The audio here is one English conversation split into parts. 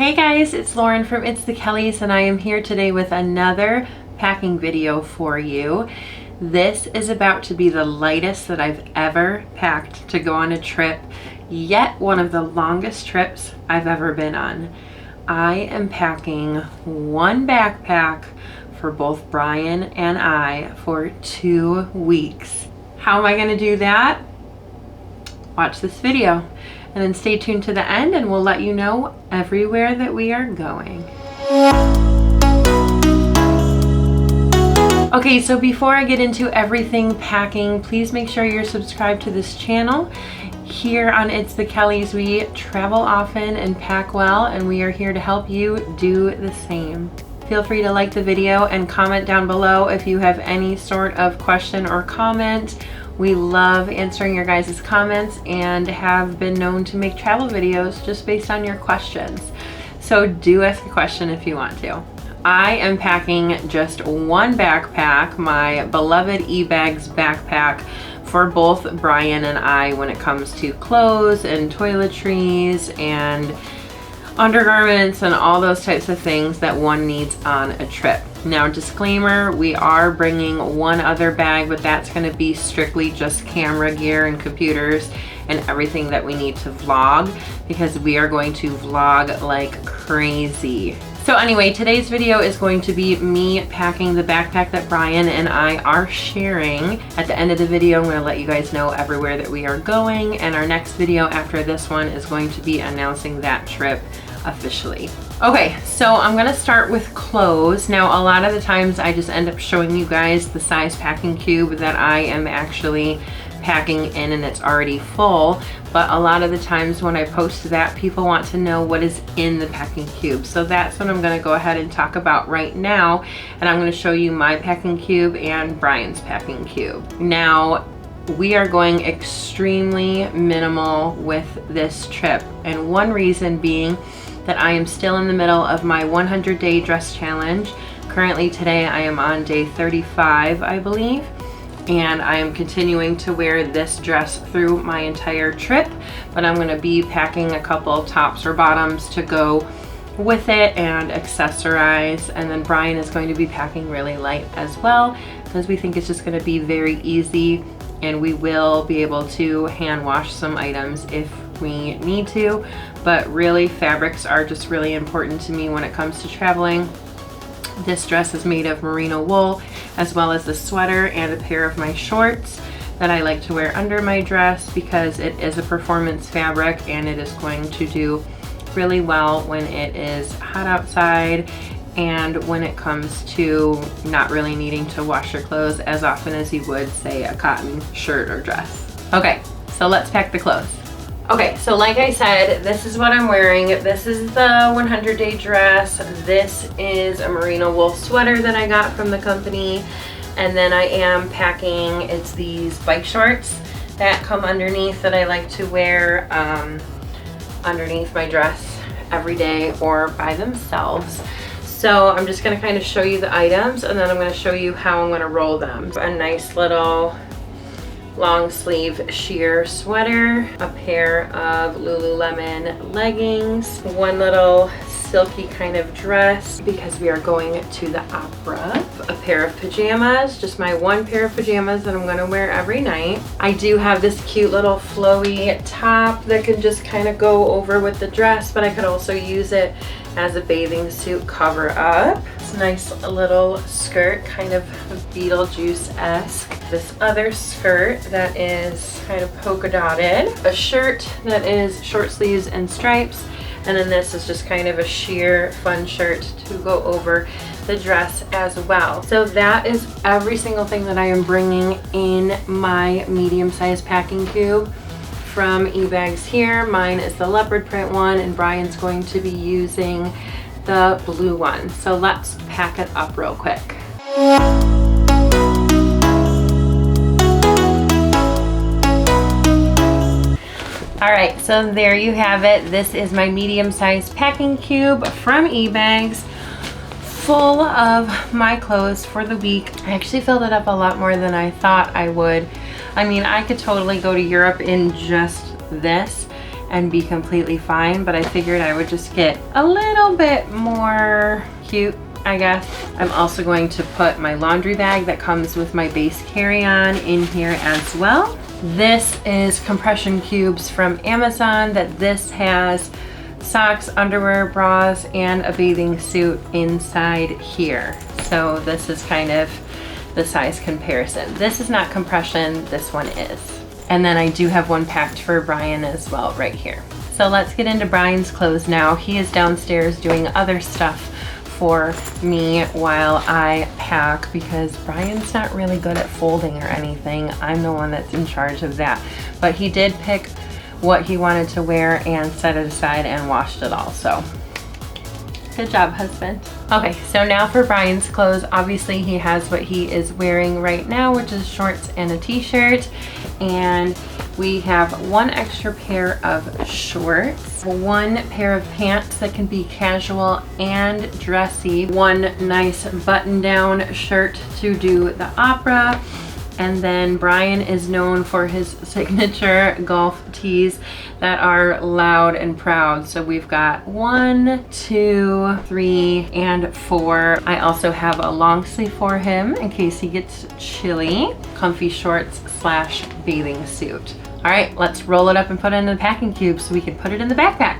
Hey guys, it's Lauren from It's the Kellys, and I am here today with another packing video for you. This is about to be the lightest that I've ever packed to go on a trip, yet one of the longest trips I've ever been on. I am packing one backpack for both Brian and I for 2 weeks. How am I going to do that? Watch this video and then stay tuned to the end and we'll let you know everywhere that we are going. Okay, so before I get into everything packing, please make sure you're subscribed to this channel. Here on It's the Kellys, we travel often and pack well, and we are here to help you do the same. Feel free to like the video and comment down below if you have any sort of question or comment. We love answering your guys' comments and have been known to make travel videos just based on your questions. So do ask a question if you want to. I am packing just one backpack, my beloved ebags backpack, for both Brian and I when it comes to clothes and toiletries and undergarments and all those types of things that one needs on a trip. Now, disclaimer, we are bringing one other bag, but that's going to be strictly just camera gear and computers and everything that we need to vlog, because we are going to vlog like crazy. So anyway, today's video is going to be me packing the backpack that Brian and I are sharing. At the end of the video, I'm going to let you guys know everywhere that we are going, and our next video after this one is going to be announcing that trip officially. Okay, so I'm gonna start with clothes. Now, a lot of the times I just end up showing you guys the size packing cube that I am actually packing in, and it's already full. But a lot of the times when I post that, people want to know what is in the packing cube. So that's what I'm gonna go ahead and talk about right now. And I'm gonna show you my packing cube and Brian's packing cube. Now, we are going extremely minimal with this trip. And one reason being that I am still in the middle of my 100-day dress challenge. Currently today I am on day 35, I believe, and I am continuing to wear this dress through my entire trip, but I'm going to be packing a couple tops or bottoms to go with it and accessorize, and then Brian is going to be packing really light as well, because we think it's just going to be very easy, and we will be able to hand wash some items if we need to. But really, fabrics are just really important to me when it comes to traveling. This dress is made of merino wool, as well as a sweater and a pair of my shorts that I like to wear under my dress, because it is a performance fabric and it is going to do really well when it is hot outside and when it comes to not really needing to wash your clothes as often as you would, say, a cotton shirt or dress. Okay, so let's pack the clothes. Okay, so like I said, this is what I'm wearing. This is the 100-day dress. This is a merino wool sweater that I got from the company. And then I am packing, it's these bike shorts that come underneath that I like to wear underneath my dress every day or by themselves. So I'm just gonna kind of show you the items, and then I'm gonna show you how I'm gonna roll them. A nice little long sleeve sheer sweater, a pair of Lululemon leggings, one little silky kind of dress because we are going to the opera, a pair of pajamas, just my one pair of pajamas that I'm going to wear every night. I do have this cute little flowy top that can just kind of go over with the dress, but I could also use it as a bathing suit cover up. This nice little skirt, kind of Beetlejuice-esque. This other skirt that is kind of polka dotted. A shirt that is short sleeves and stripes. And then this is just kind of a sheer fun shirt to go over the dress as well. So that is every single thing that I am bringing in my medium-sized packing cube from ebags here. Mine is the leopard print one, and Brian's going to be using the blue one. So let's pack it up real quick. All right, so there you have it. This is my medium-sized packing cube from ebags, full of my clothes for the week. I actually filled it up a lot more than I thought I would. I mean, I could totally go to Europe in just this and be completely fine, but I figured I would just get a little bit more cute, I guess. I'm also going to put my laundry bag that comes with my base carry-on in here as well. This is compression cubes from Amazon that this has socks, underwear, bras, and a bathing suit inside here. So this is kind of the size comparison. This is not compression, this one is. And then I do have one packed for Brian as well right here. So let's get into Brian's clothes now. He is downstairs doing other stuff for me while I pack because Brian's not really good at folding or anything. I'm the one that's in charge of that. But he did pick what he wanted to wear and set it aside and washed it all. So good job, husband. Okay, so now for Brian's clothes. Obviously he has what he is wearing right now, which is shorts and a t-shirt. And we have one extra pair of shorts, one pair of pants that can be casual and dressy, one nice button-down shirt to do the opera, and then Brian is known for his signature golf tees that are loud and proud. So we've got 1, 2, 3, and 4. I also have a long sleeve for him in case he gets chilly, comfy shorts slash bathing suit. All right, let's roll it up and put it in the packing cube so we can put it in the backpack.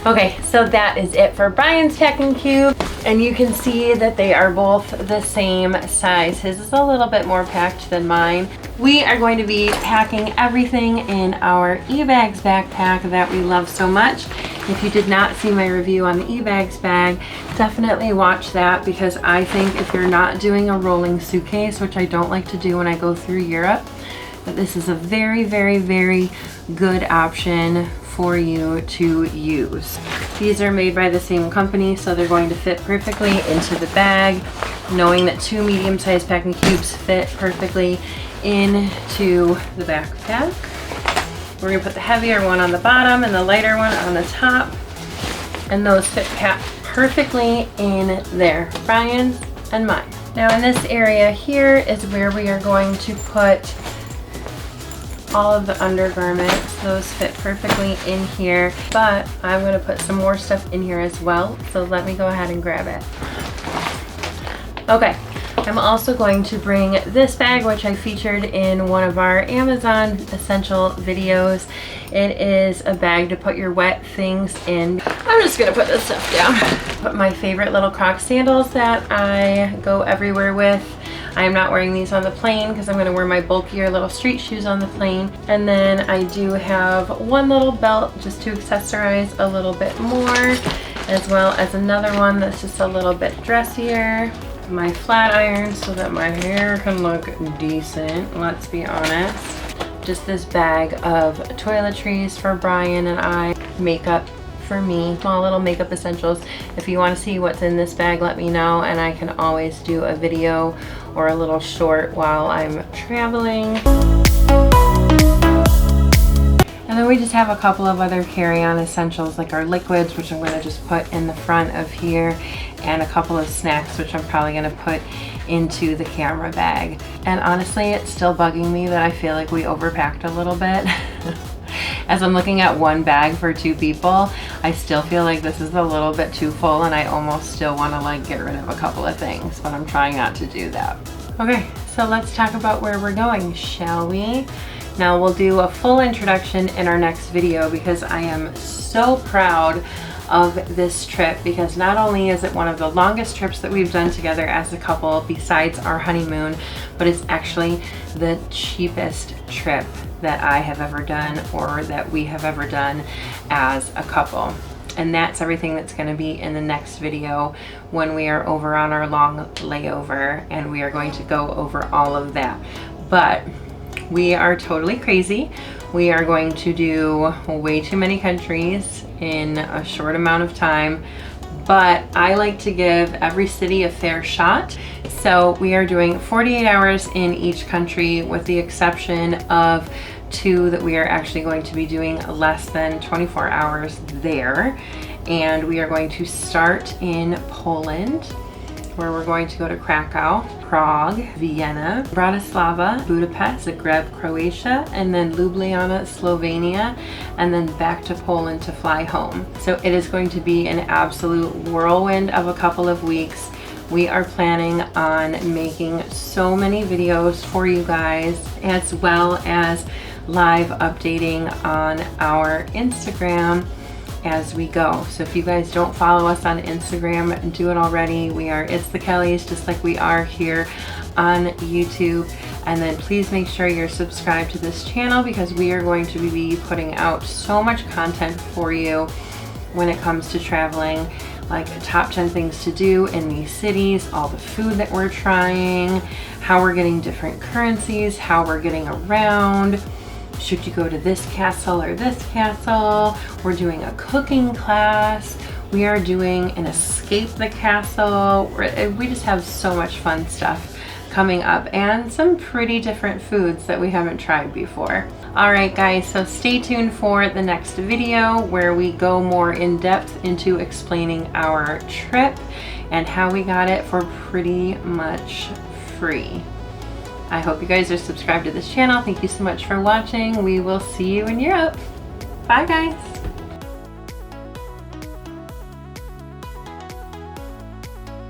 Okay, so that is it for Brian's packing cube. And you can see that they are both the same size. His is a little bit more packed than mine. We are going to be packing everything in our ebags backpack that we love so much. If you did not see my review on the ebags bag, definitely watch that because I think if you're not doing a rolling suitcase, which I don't like to do when I go through Europe, but this is a very, very, very good option for you to use. These are made by the same company, so they're going to fit perfectly into the bag, knowing that 2 medium-sized packing cubes fit perfectly into the backpack. We're gonna put the heavier one on the bottom and the lighter one on the top, and those fit perfectly in there, Brian's and mine. Now in this area here is where we are going to put all of the undergarments. Those fit perfectly in here, but I'm going to put some more stuff in here as well, so let me go ahead and grab it. Okay, I'm also going to bring this bag, which I featured in one of our Amazon essential videos. It is a bag to put your wet things in. I'm just gonna put this stuff down. Put my favorite little Crocs sandals that I go everywhere with. I'm not wearing these on the plane because I'm going to wear my bulkier little street shoes on the plane. And then I do have one little belt just to accessorize a little bit more, as well as another one that's just a little bit dressier. My flat iron so that my hair can look decent, let's be honest. Just this bag of toiletries for Brian and I, makeup for me, small little makeup essentials. If you want to see what's in this bag, let me know and I can always do a video or a little short while I'm traveling. And then we just have a couple of other carry-on essentials like our liquids, which I'm going to just put in the front of here, and a couple of snacks, which I'm probably going to put into the camera bag. And honestly, it's still bugging me that I feel like we overpacked a little bit. As I'm looking at one bag for 2 people, I still feel like this is a little bit too full and I almost still want to like get rid of a couple of things, but I'm trying not to do that. Okay, so let's talk about where we're going, shall we? Now we'll do a full introduction in our next video because I am so proud of this trip because not only is it one of the longest trips that we've done together as a couple besides our honeymoon, but it's actually the cheapest trip that I have ever done or that we have ever done as a couple. And that's everything that's going to be in the next video when we are over on our long layover, and we are going to go over all of that. But we are totally crazy. We are going to do way too many countries in a short amount of time, but I like to give every city a fair shot. So we are doing 48 hours in each country with the exception of 2 that we are actually going to be doing less than 24 hours there. And we are going to start in Poland. where we're going to go to Krakow, Prague, Vienna, Bratislava, Budapest, Zagreb, Croatia, and then Ljubljana, Slovenia, and then back to Poland to fly home. So it is going to be an absolute whirlwind of a couple of weeks. We are planning on making so many videos for you guys, as well as live updating on our Instagram as we go. So if you guys don't follow us on Instagram, do it already. We are It's the Kellys, just like we are here on YouTube. And then please make sure you're subscribed to this channel, because we are going to be putting out so much content for you when it comes to traveling, like top 10 things to do in these cities, all the food that we're trying, how we're getting different currencies, how we're getting around. Should you go to this castle or this castle? We're doing a cooking class. We are doing an escape the castle. We just have so much fun stuff coming up, and some pretty different foods that we haven't tried before. All right, guys, so stay tuned for the next video where we go more in depth into explaining our trip and how we got it for pretty much free. I hope you guys are subscribed to this channel. Thank you so much for watching. We will see you in Europe. Bye, guys.